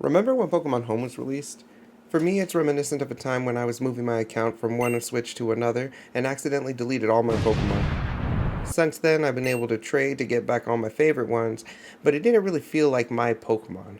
Remember when Pokemon Home was released? For me, it's reminiscent of a time when I was moving my account from one Switch to another and accidentally deleted all my Pokemon. Since then, I've been able to trade to get back all my favorite ones, but it didn't really feel like my Pokemon.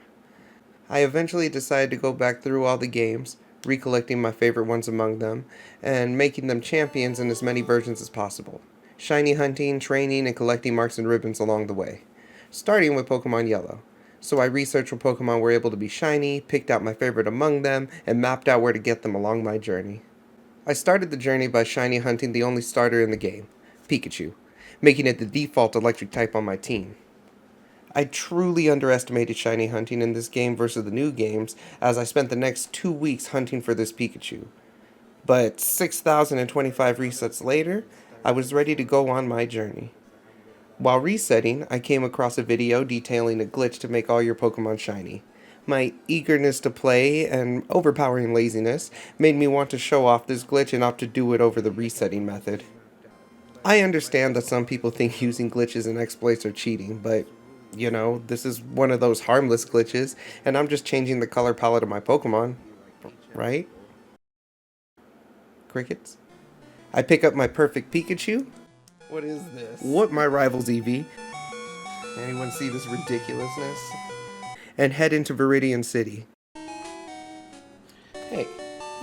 I eventually decided to go back through all the games, recollecting my favorite ones among them, and making them champions in as many versions as possible. Shiny hunting, training, and collecting marks and ribbons along the way. Starting with Pokemon Yellow. So I researched what Pokemon were able to be shiny, picked out my favorite among them, and mapped out where to get them along my journey. I started the journey by shiny hunting the only starter in the game, Pikachu, making it the default electric type on my team. I truly underestimated shiny hunting in this game versus the new games, as I spent the next 2 weeks hunting for this Pikachu. But 6,025 resets later, I was ready to go on my journey. While resetting, I came across a video detailing a glitch to make all your Pokemon shiny. My eagerness to play and overpowering laziness made me want to show off this glitch and opt to do it over the resetting method. I understand that some people think using glitches and exploits are cheating, but this is one of those harmless glitches, and I'm just changing the color palette of my Pokemon, right? Crickets? I pick up my perfect Pikachu. What is this? What my rival's Eevee. Anyone see this ridiculousness? And head into Viridian City. Hey,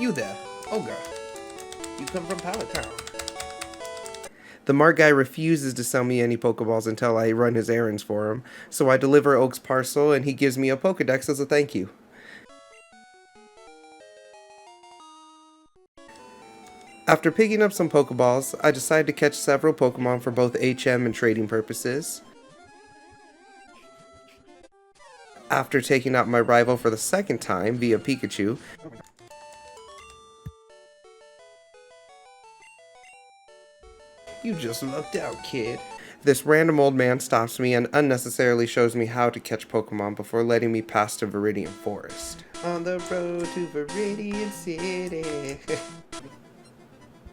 you there, Ogre. You come from Pallet Town. The Mart guy refuses to sell me any Pokeballs until I run his errands for him, so I deliver Oak's parcel and he gives me a Pokedex as a thank you. After picking up some Pokeballs, I decided to catch several Pokemon for both HM and trading purposes. After taking out my rival for the second time via Pikachu, You just lucked out, kid. this random old man stops me and unnecessarily shows me how to catch Pokemon before letting me pass to Viridian Forest. On the road to Viridian City.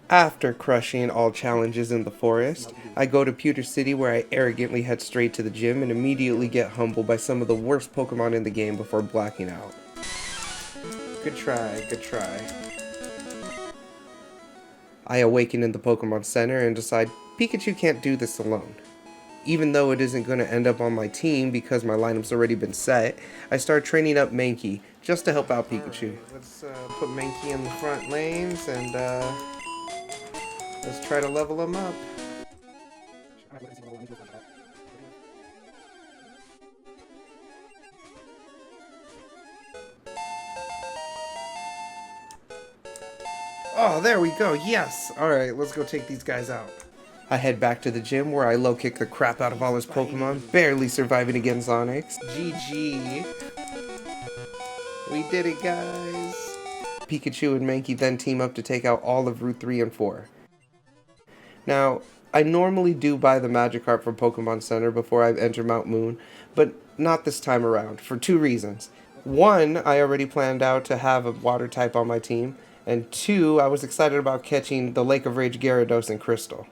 After crushing all challenges in the forest, I go to Pewter City where I arrogantly head straight to the gym and immediately get humbled by some of the worst Pokemon in the game before blacking out. Good try, good try. I awaken in the Pokemon Center and decide Pikachu can't do this alone. Even though it isn't going to end up on my team because my lineup's already been set, I start training up Mankey just to help out Pikachu. Right, let's put Mankey in the front lanes and let's try to level him up. Oh, there we go, yes! Alright, let's go take these guys out. I head back to the gym where I low kick the crap out of all his Pokemon, barely surviving against Onix. GG. We did it, guys. Pikachu and Mankey then team up to take out all of Route 3 and 4. Now, I normally do buy the Magikarp from Pokemon Center before I enter Mount Moon, but not this time around, for 2 reasons. 1, I already planned out to have a water type on my team, and 2, I was excited about catching the Lake of Rage Gyarados and Crystal.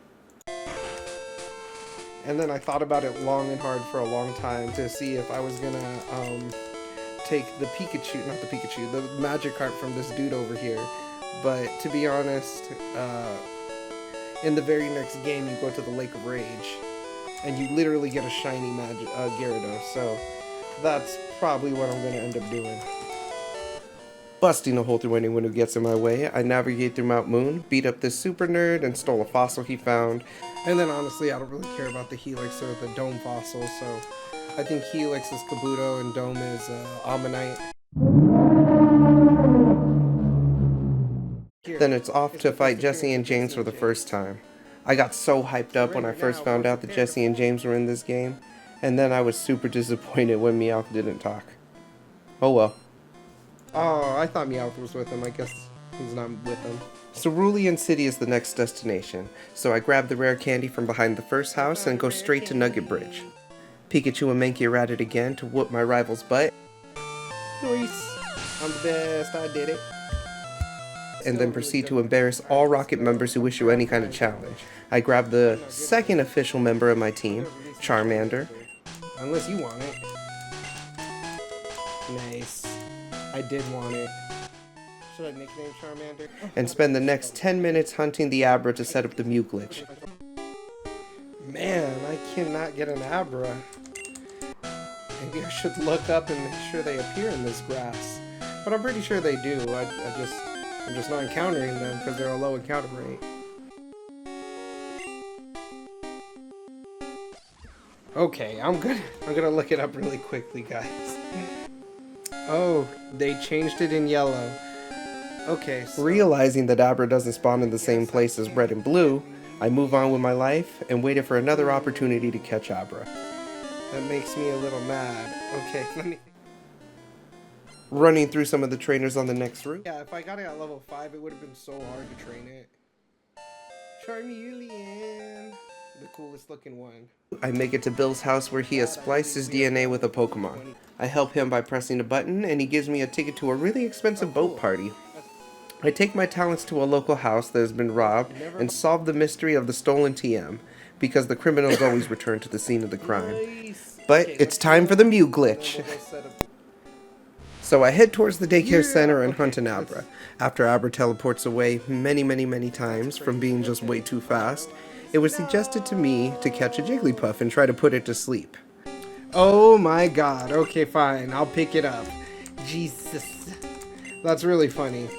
And then I thought about it long and hard for a long time to see if I was gonna take the Magikarp from this dude over here. But to be honest, in the very next game you go to the Lake of Rage, and you literally get a shiny Gyarados, so that's probably what I'm gonna end up doing. Busting a hole through anyone who gets in my way, I navigate through Mount Moon, beat up this super nerd, and stole a fossil he found. And then honestly, I don't really care about the Helix or the Dome fossil, so I think Helix is Kabuto and Dome is Ammonite. Then it's off to fight Jesse and James for the first time. I got so hyped up when I first found out that Jesse and James were in this game, and then I was super disappointed when Meowth didn't talk. Oh well. Oh, I thought Meowth was with him. I guess he's not with him. Cerulean City is the next destination, so I grab the rare candy from behind the first house and go straight to Nugget Bridge. Pikachu and Mankey are at it again to whoop my rival's butt. Nice. I'm the best. I did it. And then proceed to embarrass all Rocket members who issue any kind of challenge. I grab the second official member of my team, Charmander. Unless you want it. Nice. I did want it. Should I nickname Charmander? And spend the next 10 minutes hunting the Abra to set up the Mew glitch. Man, I cannot get an Abra. Maybe I should look up and make sure they appear in this grass. But I'm pretty sure they do. I'm just not encountering them because they're a low encounter rate. Okay, I'm gonna look it up really quickly, guys. Oh, they changed it in yellow. Okay, so realizing that Abra doesn't spawn in the same place as red and blue, I move on with my life and waited for another opportunity to catch Abra. That makes me a little mad. Okay, let me... Running through some of the trainers on the next route. Yeah, if I got it at level 5, it would have been so hard to train it. Charmeleon, the coolest looking one. I make it to Bill's house where he has spliced his DNA with a Pokemon. I help him by pressing a button, and he gives me a ticket to a really expensive boat party. I take my talents to a local house that has been robbed and solve the mystery of the stolen TM, because the criminals always return to the scene of the crime. But it's time for the Mew glitch. So I head towards the daycare center and hunt an Abra. After Abra teleports away many times from being just way too fast, it was suggested to me to catch a Jigglypuff and try to put it to sleep. Oh my god, okay fine, I'll pick it up. Jesus. That's really funny.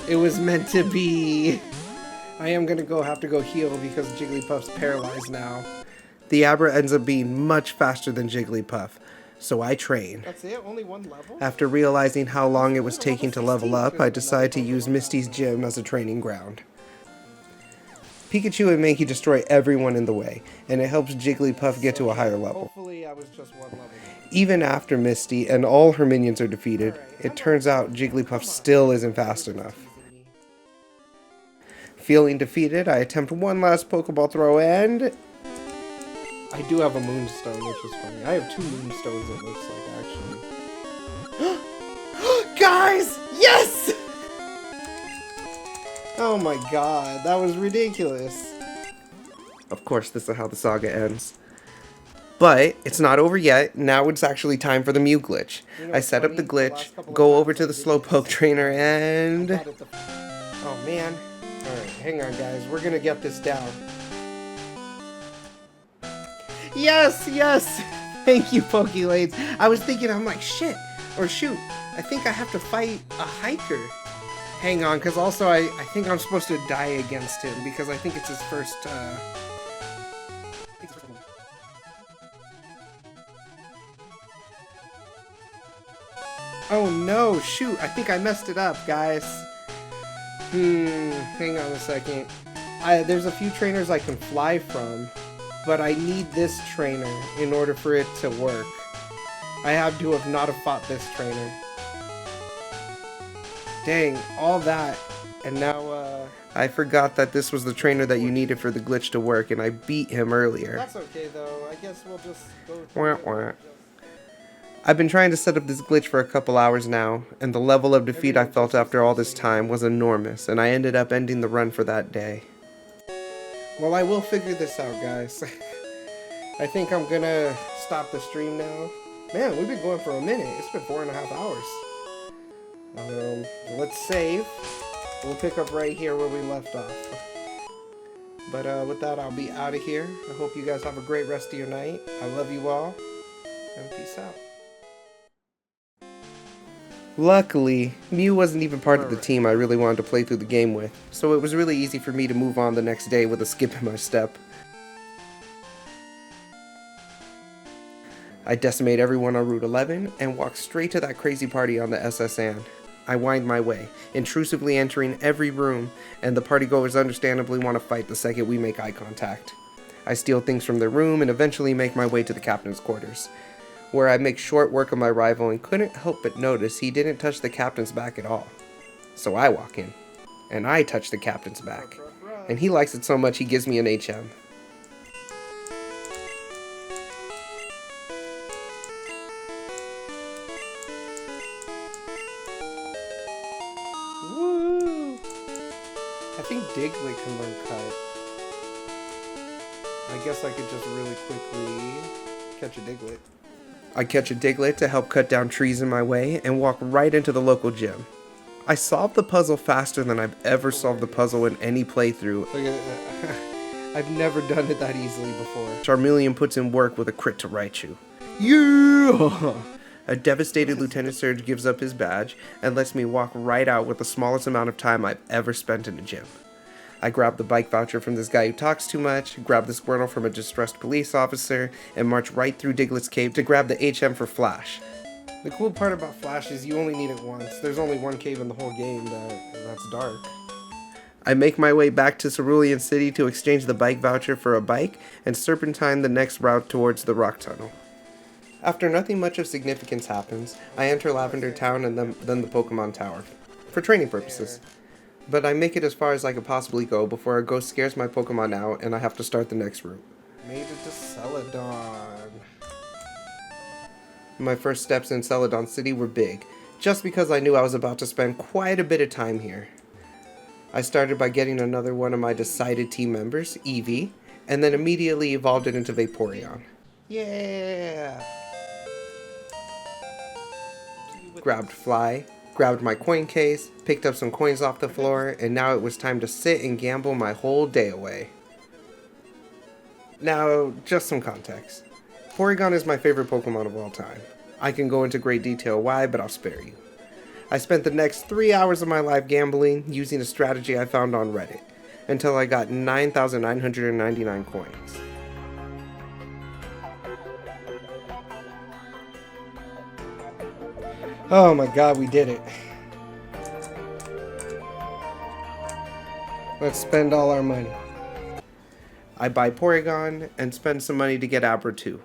It was meant to be. I am gonna have to go heal because Jigglypuff's paralyzed now. The Abra ends up being much faster than Jigglypuff, so I train. That's it? Only one level? After realizing how long it was taking to level up, I decide to use Misty's gym as a training ground. Pikachu and Mankey destroy everyone in the way, and it helps Jigglypuff get to a higher level. Hopefully I was just one level. Even after Misty and all her minions are defeated, it turns out Jigglypuff still isn't fast enough. Feeling defeated, I attempt one last Pokeball throw and... I do have a Moonstone, which is funny. I have 2 Moonstones, it looks like, actually. Guys! Yes! Oh my god, that was ridiculous. Of course, this is how the saga ends. But it's not over yet. Now it's actually time for the Mew glitch. I set up the glitch, go over to the Slowpoke trainer, and... Oh man. Alright, hang on guys. We're gonna get this down. Yes! Yes! Thank you, Pokélades. I was thinking, I'm like, shit. Or shoot, I think I have to fight a hiker. Hang on, because also I think I'm supposed to die against him, because I think it's his first, Oh no, shoot, I think I messed it up, guys. Hang on a second. There's a few trainers I can fly from, but I need this trainer in order for it to work. I have to have not have fought this trainer. Dang, all that, and now, I forgot that this was the trainer that you needed for the glitch to work, and I beat him earlier. That's okay, though. I guess we'll just go through I've been trying to set up this glitch for a couple hours now, and the level of defeat I felt after all this time was enormous, and I ended up ending the run for that day. Well, I will figure this out, guys. I think I'm gonna stop the stream now. Man, we've been going for a minute. It's been 4.5 hours. Let's save. We'll pick up right here where we left off. But with that, I'll be out of here. I hope you guys have a great rest of your night. I love you all, and peace out. Luckily, Mew wasn't even part of the team I really wanted to play through the game with, so it was really easy for me to move on the next day with a skip in my step. I decimate everyone on Route 11 and walk straight to that crazy party on the SS Anne. I wind my way, intrusively entering every room, and the partygoers understandably want to fight the second we make eye contact. I steal things from their room and eventually make my way to the captain's quarters, where I make short work of my rival and couldn't help but notice he didn't touch the captain's back at all. So I walk in, and I touch the captain's back, and he likes it so much he gives me an HM. Woo! I think Diglett can learn Cut. I guess I could just really quickly catch a Diglett. I catch a Diglett to help cut down trees in my way and walk right into the local gym. I solved the puzzle faster than I've ever solved the puzzle in any playthrough. I've never done it that easily before. Charmeleon puts in work with a crit to Raichu. Yeah! A devastated Lieutenant Surge gives up his badge and lets me walk right out with the smallest amount of time I've ever spent in a gym. I grab the bike voucher from this guy who talks too much, grab the Squirtle from a distressed police officer, and march right through Diglett's cave to grab the HM for Flash. The cool part about Flash is you only need it once. There's only one cave in the whole game that's dark. I make my way back to Cerulean City to exchange the bike voucher for a bike and serpentine the next route towards the rock tunnel. After nothing much of significance happens, I enter Lavender Town and then the Pokemon Tower, for training purposes. But I make it as far as I could possibly go before a ghost scares my Pokemon out and I have to start the next route. Made it to Celadon. My first steps in Celadon City were big, just because I knew I was about to spend quite a bit of time here. I started by getting another one of my decided team members, Eevee, and then immediately evolved it into Vaporeon. Yeah! Grabbed Fly, grabbed my coin case, picked up some coins off the floor, and now it was time to sit and gamble my whole day away. Now, just some context. Porygon is my favorite Pokemon of all time. I can go into great detail why, but I'll spare you. I spent the next 3 hours of my life gambling using a strategy I found on Reddit, until I got 9,999 coins. Oh my god, we did it. Let's spend all our money. I buy Porygon and spend some money to get Abra too.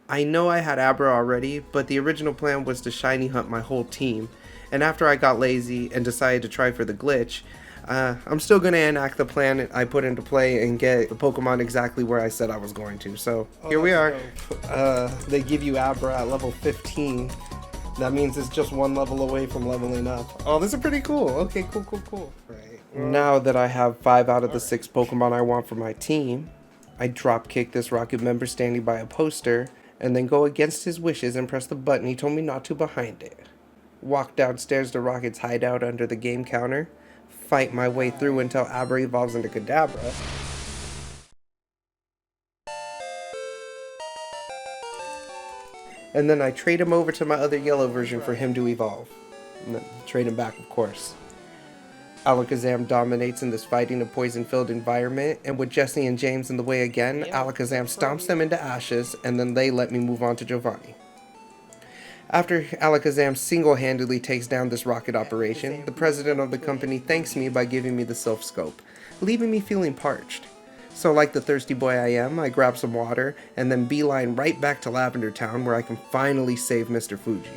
I know I had Abra already, but the original plan was to shiny hunt my whole team, and after I got lazy and decided to try for the glitch, I'm still going to enact the plan I put into play and get the Pokemon exactly where I said I was going to, so here we are. They give you Abra at level 15. That means it's just one level away from leveling up. Oh, this is pretty cool. Okay, cool. Right. Now that I have 5 out of the 6 Pokemon I want for my team, I dropkick this Rocket member standing by a poster, and then go against his wishes and press the button he told me not to behind it. Walk downstairs to Rocket's hideout under the game counter, fight my way through until Abra evolves into Kadabra, and then I trade him over to my other yellow version for him to evolve. And then trade him back, of course. Alakazam dominates in this fighting and poison-filled environment, and with Jesse and James in the way again, Alakazam stomps them into ashes, and then they let me move on to Giovanni. After Alakazam single-handedly takes down this rocket operation, the president of the company thanks me by giving me the Silph Scope, leaving me feeling parched. So like the thirsty boy I am, I grab some water, and then beeline right back to Lavender Town where I can finally save Mr. Fuji.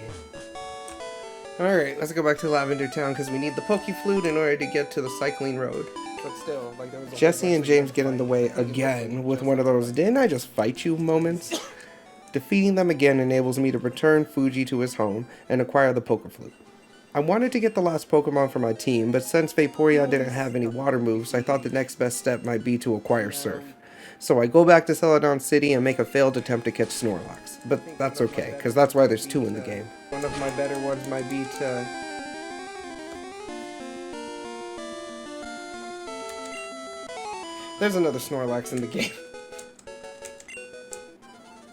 Alright, let's go back to Lavender Town because we need the Pokeflute in order to get to the cycling road. But still, like, there was a Jesse and James get in the way again with one of those "didn't I just fight you" moments. Defeating them again enables me to return Fuji to his home and acquire the Pokeflute. I wanted to get the last Pokemon for my team, but since Vaporeon didn't have any water moves, I thought the next best step might be to acquire Surf. So I go back to Celadon City and make a failed attempt to catch Snorlax. But that's okay, because that's why there's 2 in the game. One of my better ones might be to... There's another Snorlax in the game.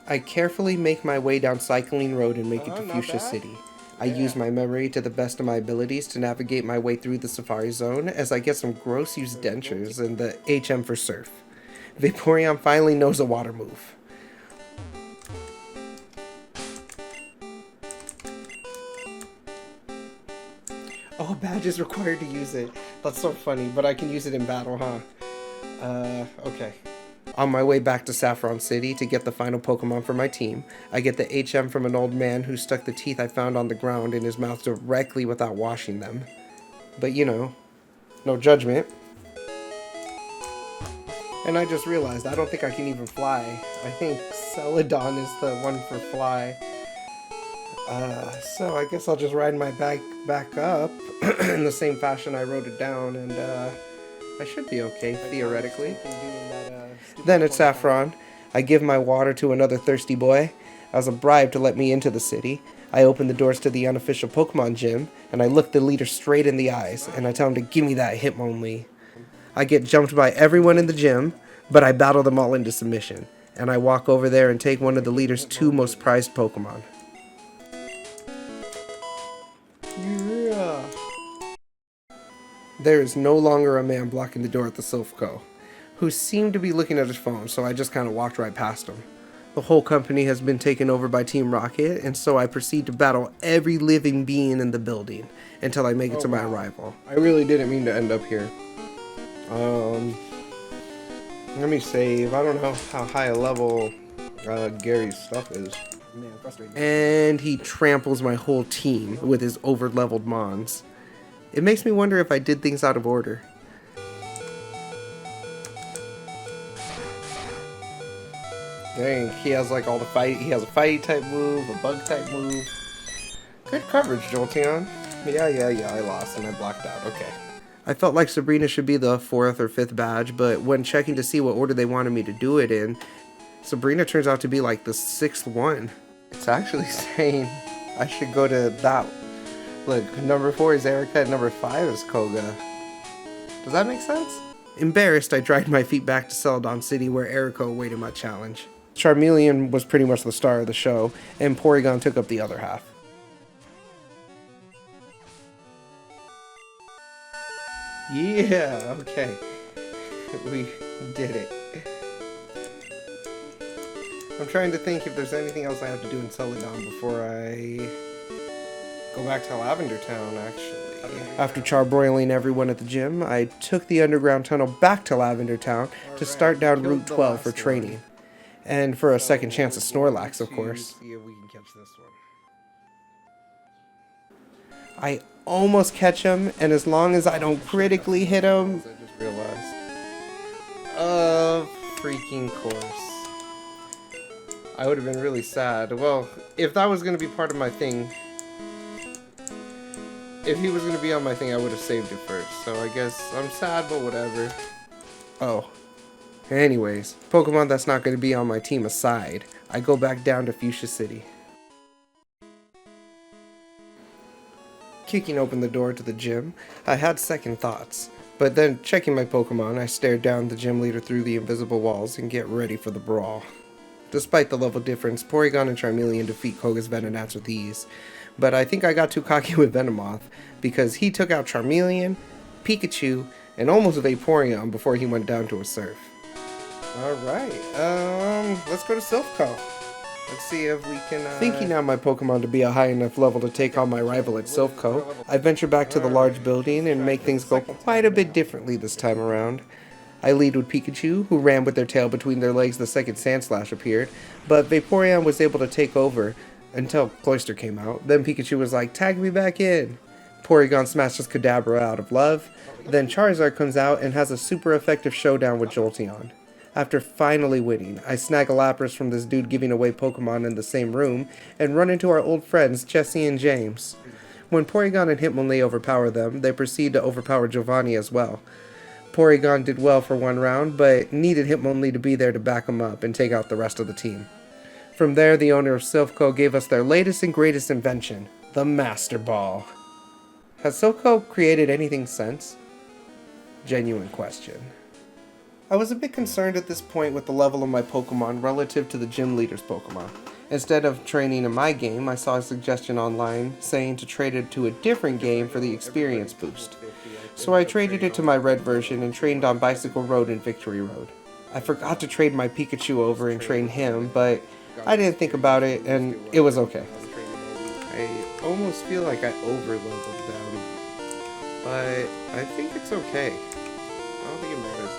I carefully make my way down Cycling Road and make it to Fuchsia City. I use my memory to the best of my abilities to navigate my way through the Safari Zone as I get some gross used dentures and the HM for Surf. Vaporeon finally knows a water move. Oh, badge is required to use it. That's so funny, but I can use it in battle, huh? Okay. On my way back to Saffron City to get the final Pokemon for my team, I get the HM from an old man who stuck the teeth I found on the ground in his mouth directly without washing them. But you know, no judgment. And I just realized I don't think I can even fly. I think Celadon is the one for fly. So I guess I'll just ride my bike back up in the same fashion I wrote it down, and I should be okay, theoretically. Then at Saffron, I give my water to another thirsty boy, As a bribe to let me into the city, I open the doors to the unofficial Pokemon gym, and I look the leader straight in the eyes, and I tell him to give me that Hitmonlee. I get jumped by everyone in the gym, but I battle them all into submission, and I walk over there and take one of the leader's 2 most prized Pokemon. Yeah. There is no longer a man blocking the door at the Silph Co., who seemed to be looking at his phone, so I just kind of walked right past him. The whole company has been taken over by Team Rocket, and so I proceed to battle every living being in the building until I make it to my arrival. I really didn't mean to end up here. Let me save. I don't know how high a level Gary's stuff is. Man, frustrating. And he tramples my whole team with his over-leveled Mons. It makes me wonder if I did things out of order. Dang, he has like all the fight. He has a fight type move, a bug type move. Good coverage, Jolteon. Yeah, I lost and I blocked out. Okay. I felt like Sabrina should be the 4th or 5th badge, but when checking to see what order they wanted me to do it in, Sabrina turns out to be like the 6th one. It's actually saying I should go to that. Look, number 4 is Erica and number 5 is Koga. Does that make sense? Embarrassed, I dragged my feet back to Celadon City where Erica awaited my challenge. Charmeleon was pretty much the star of the show, and Porygon took up the other half. Yeah, okay. We did it. I'm trying to think if there's anything else I have to do in Celadon before I go back to Lavender Town, actually. After charbroiling everyone at the gym, I took the underground tunnel back to Lavender Town to start down Route 12 for training. And for a second chance at Snorlax, of course. See if we can catch this one. I almost catch him, and as long as I don't critically hit him... I just realized. Of freaking course. I would have been really sad. Well, if that was going to be part of my thing... If he was going to be on my thing, I would have saved it first. So I guess I'm sad, but whatever. Oh. Anyways, Pokemon that's not going to be on my team aside, I go back down to Fuchsia City. Kicking open the door to the gym, I had second thoughts. But then, checking my Pokemon, I stared down the gym leader through the invisible walls and get ready for the brawl. Despite the level difference, Porygon and Charmeleon defeat Koga's Venonats with ease. But I think I got too cocky with Venomoth, because he took out Charmeleon, Pikachu, and almost a Vaporeon before he went down to a Surf. Alright, let's go to Silph Co. Let's see if we can, Thinking out my Pokemon to be a high enough level to take on my rival at Silph Co, I venture back to the large building and make things go quite a bit differently this time around. I lead with Pikachu, who ran with their tail between their legs the second Sandslash appeared, but Vaporeon was able to take over until Cloyster came out. Then Pikachu was like, tag me back in. Porygon smashes Kadabra out of love. Then Charizard comes out and has a super effective showdown with Jolteon. After finally winning, I snag a Lapras from this dude giving away Pokemon in the same room and run into our old friends Jesse and James. When Porygon and Hitmonlee overpower them, they proceed to overpower Giovanni as well. Porygon did well for one round, but needed Hitmonlee to be there to back him up and take out the rest of the team. From there, the owner of Silph Co gave us their latest and greatest invention, the Master Ball. Has Silph Co created anything since? Genuine question. I was a bit concerned at this point with the level of my Pokemon relative to the gym leader's Pokemon. Instead of training in my game, I saw a suggestion online saying to trade it to a different game for the experience boost. So I traded it to my red version and trained on Bicycle Road and Victory Road. I forgot to trade my Pikachu over and train him, but I didn't think about it and it was okay. I almost feel like I over-leveled them, but I think it's okay. I don't think it matters at all.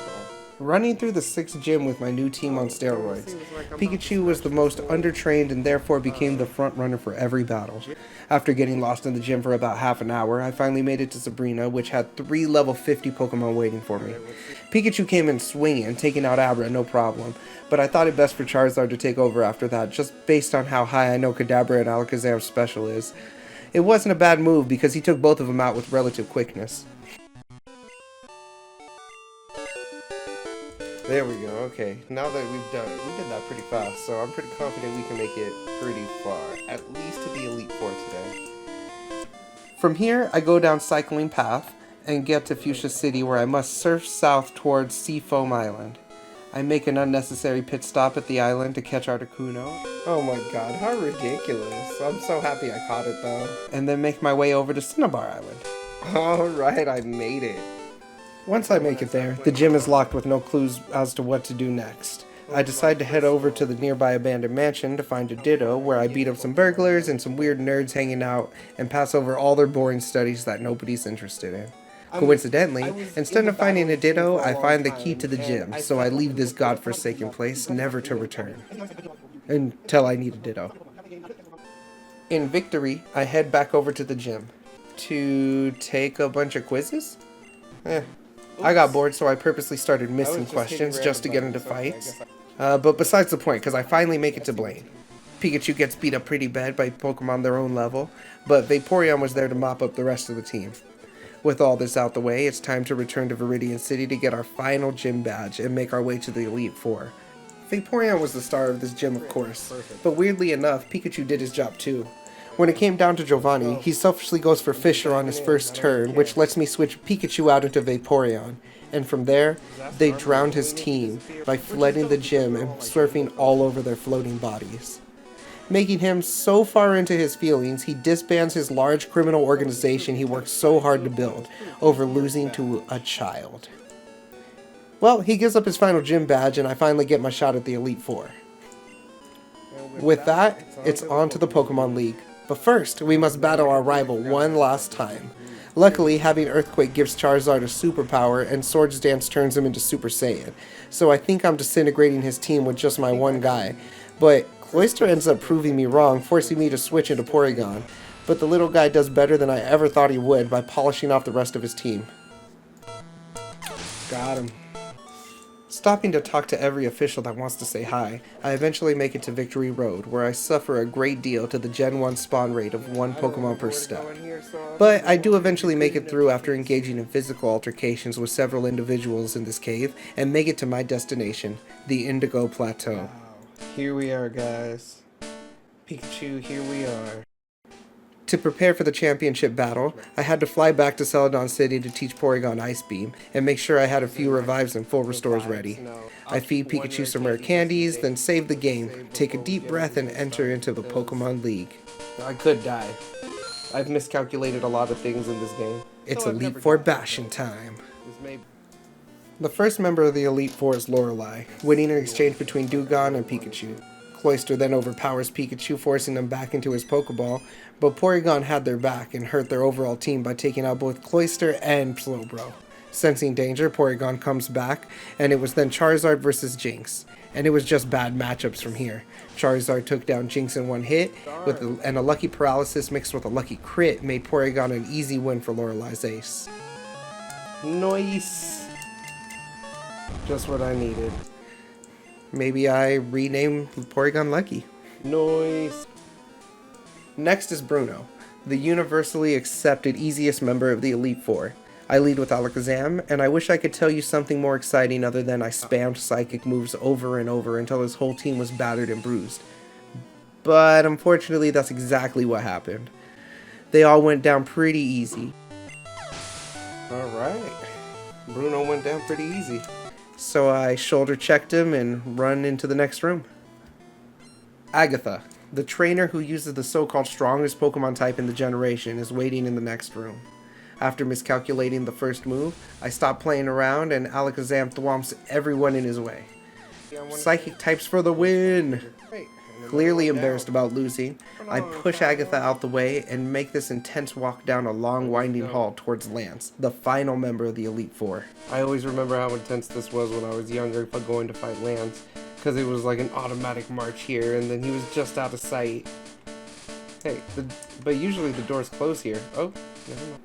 Running through the 6th gym with my new team on steroids, Pikachu was the most undertrained and therefore became the front runner for every battle. After getting lost in the gym for about half an hour, I finally made it to Sabrina, which had 3 level 50 Pokemon waiting for me. Pikachu came in swinging, taking out Abra no problem, but I thought it best for Charizard to take over after that, just based on how high I know Kadabra and Alakazam's special is. It wasn't a bad move because he took both of them out with relative quickness. There we go. Okay, now that we've done it, we did that pretty fast, so I'm pretty confident we can make it pretty far, at least to the Elite Four today. From here, I go down Cycling Path and get to Fuchsia City, where I must surf south towards Seafoam Island. I make an unnecessary pit stop at the island to catch Articuno. Oh my god, how ridiculous. I'm so happy I caught it though. And then make my way over to Cinnabar Island. Alright, I made it. Once I make it there, the gym is locked with no clues as to what to do next. I decide to head over to the nearby abandoned mansion to find a Ditto, where I beat up some burglars and some weird nerds hanging out and pass over all their boring studies that nobody's interested in. Coincidentally, instead of finding a Ditto, I find the key to the gym, so I leave this godforsaken place never to return. Until I need a Ditto. In victory, I head back over to the gym. To take a bunch of quizzes? I got bored, so I purposely started missing questions just to get into fights. But besides the point, because I finally make it to Blaine. Pikachu gets beat up pretty bad by Pokemon their own level, but Vaporeon was there to mop up the rest of the team. With all this out the way, it's time to return to Viridian City to get our final gym badge and make our way to the Elite Four. Vaporeon was the star of this gym, of course, but weirdly enough, Pikachu did his job too. When it came down to Giovanni, he selfishly goes for Fisher on his first turn, which lets me switch Pikachu out into Vaporeon, and from there, they drowned his team by flooding the gym and surfing all over their floating bodies. Making him so far into his feelings, he disbands his large criminal organization he worked so hard to build, over losing to a child. Well, he gives up his final gym badge, and I finally get my shot at the Elite Four. With that, it's on to the Pokemon League. But first, we must battle our rival one last time. Luckily, having Earthquake gives Charizard a superpower, and Swords Dance turns him into Super Saiyan. So I think I'm disintegrating his team with just my one guy. But Cloyster ends up proving me wrong, forcing me to switch into Porygon. But the little guy does better than I ever thought he would by polishing off the rest of his team. Got him. Stopping to talk to every official that wants to say hi, I eventually make it to Victory Road, where I suffer a great deal to the Gen 1 spawn rate of 1 Pokemon per step. But I do eventually make it through after engaging in physical altercations with several individuals in this cave, and make it to my destination, the Indigo Plateau. Here we are, guys. Pikachu, here we are. To prepare for the championship battle, I had to fly back to Celadon City to teach Porygon Ice Beam, and make sure I had a few revives and full restores ready. I feed Pikachu some rare candies, then save the game, take a deep breath, and enter into the Pokemon League. I could die. I've miscalculated a lot of things in this game. It's Elite Four bashing time. The first member of the Elite Four is Lorelei, winning an exchange between Dewgong and Pikachu. Cloyster then overpowers Pikachu, forcing them back into his Pokeball, but Porygon had their back and hurt their overall team by taking out both Cloyster and Slowbro. Sensing danger, Porygon comes back, and it was then Charizard versus Jinx. And it was just bad matchups from here. Charizard took down Jinx in one hit, and a lucky paralysis mixed with a lucky crit made Porygon an easy win for Lorelei's ace. Nice. Just what I needed. Maybe I rename Porygon Lucky. Nice. Next is Bruno, the universally accepted easiest member of the Elite Four. I lead with Alakazam, and I wish I could tell you something more exciting other than I spammed psychic moves over and over until his whole team was battered and bruised. But unfortunately, that's exactly what happened. They all went down pretty easy. Alright. Bruno went down pretty easy. So I shoulder checked him and run into the next room. Agatha, the trainer who uses the so-called strongest Pokemon type in the generation, is waiting in the next room. After miscalculating the first move, I stop playing around and Alakazam thwomps everyone in his way. Psychic types for the win! Clearly embarrassed about losing, I push Agatha out the way and make this intense walk down a long winding hall towards Lance, the final member of the Elite Four. I always remember how intense this was when I was younger going to fight Lance, because it was like an automatic march here and then he was just out of sight. Hey, but usually the doors close here. Oh, never mind.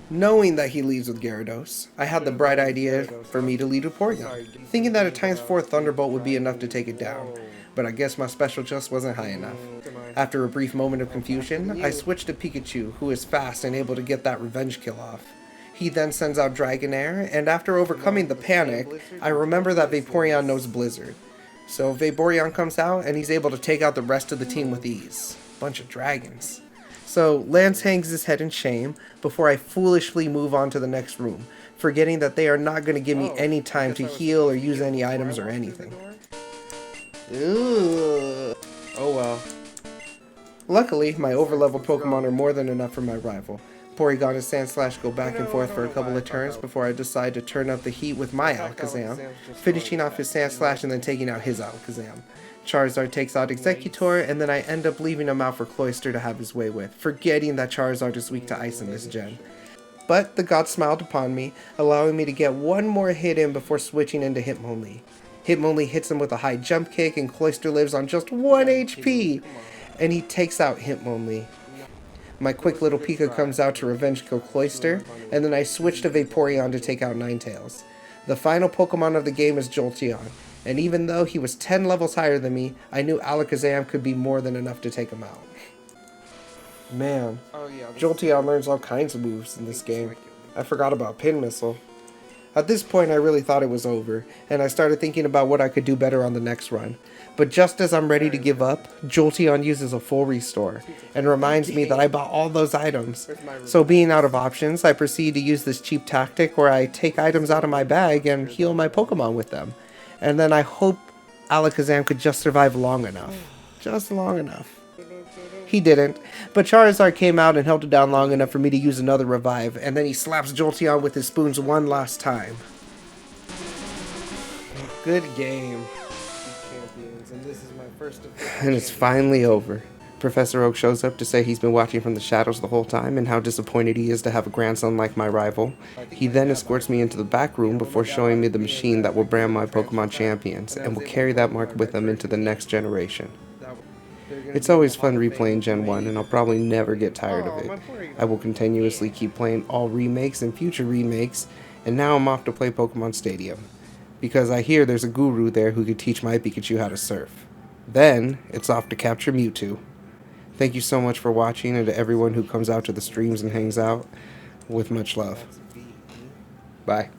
Knowing that he leaves with Gyarados, I had the bright idea for me to lead with Porygon, thinking that a ×4 Thunderbolt would be enough to take it down, but I guess my special just wasn't high enough. After a brief moment of confusion, I switched to Pikachu, who is fast and able to get that revenge kill off. He then sends out Dragonair, and after overcoming the panic, I remember that Vaporeon knows Blizzard. So Vaporeon comes out, and he's able to take out the rest of the team with ease. Bunch of dragons. So Lance hangs his head in shame before I foolishly move on to the next room, forgetting that they are not going to give me any time to heal or use any items or anything. Ooh. Oh well. Luckily, my overleveled Pokemon are more than enough for my rival. Porygon and Sandslash go back and forth for a couple of turns before I decide to turn up the heat with my Alakazam, finishing off his Sandslash and then taking out his Alakazam. Charizard takes out Executor, and then I end up leaving him out for Cloyster to have his way with, forgetting that Charizard is weak to Ice in this gen. But the gods smiled upon me, allowing me to get one more hit in before switching into Hitmonlee. Hitmonlee hits him with a high jump kick, and Cloyster lives on just 1 HP, and he takes out Hitmonlee. My quick little Pika comes out to revenge kill Cloyster, and then I switch to Vaporeon to take out Ninetales. The final Pokemon of the game is Jolteon, and even though he was 10 levels higher than me, I knew Alakazam could be more than enough to take him out. Man, Jolteon learns all kinds of moves in this game. I forgot about Pin Missile. At this point, I really thought it was over, and I started thinking about what I could do better on the next run. But just as I'm ready to give up, Jolteon uses a full restore, and reminds me that I bought all those items. So being out of options, I proceed to use this cheap tactic where I take items out of my bag and heal my Pokemon with them. And then I hope Alakazam could just survive long enough. Just long enough. He didn't, but Charizard came out and held it down long enough for me to use another revive, and then he slaps Jolteon with his spoons one last time. Good game. Champions, and this is my first And it's finally over. Professor Oak shows up to say he's been watching from the shadows the whole time and how disappointed he is to have a grandson like my rival. He then escorts me into the back room before showing me the machine that will brand my Pokemon champions and will carry that mark with them into the next generation. It's always fun replaying Gen 1, and I'll probably never get tired of it. I will continuously keep playing all remakes and future remakes, and now I'm off to play Pokemon Stadium, because I hear there's a guru there who could teach my Pikachu how to surf. Then, it's off to capture Mewtwo. Thank you so much for watching, and to everyone who comes out to the streams and hangs out, with much love. Bye.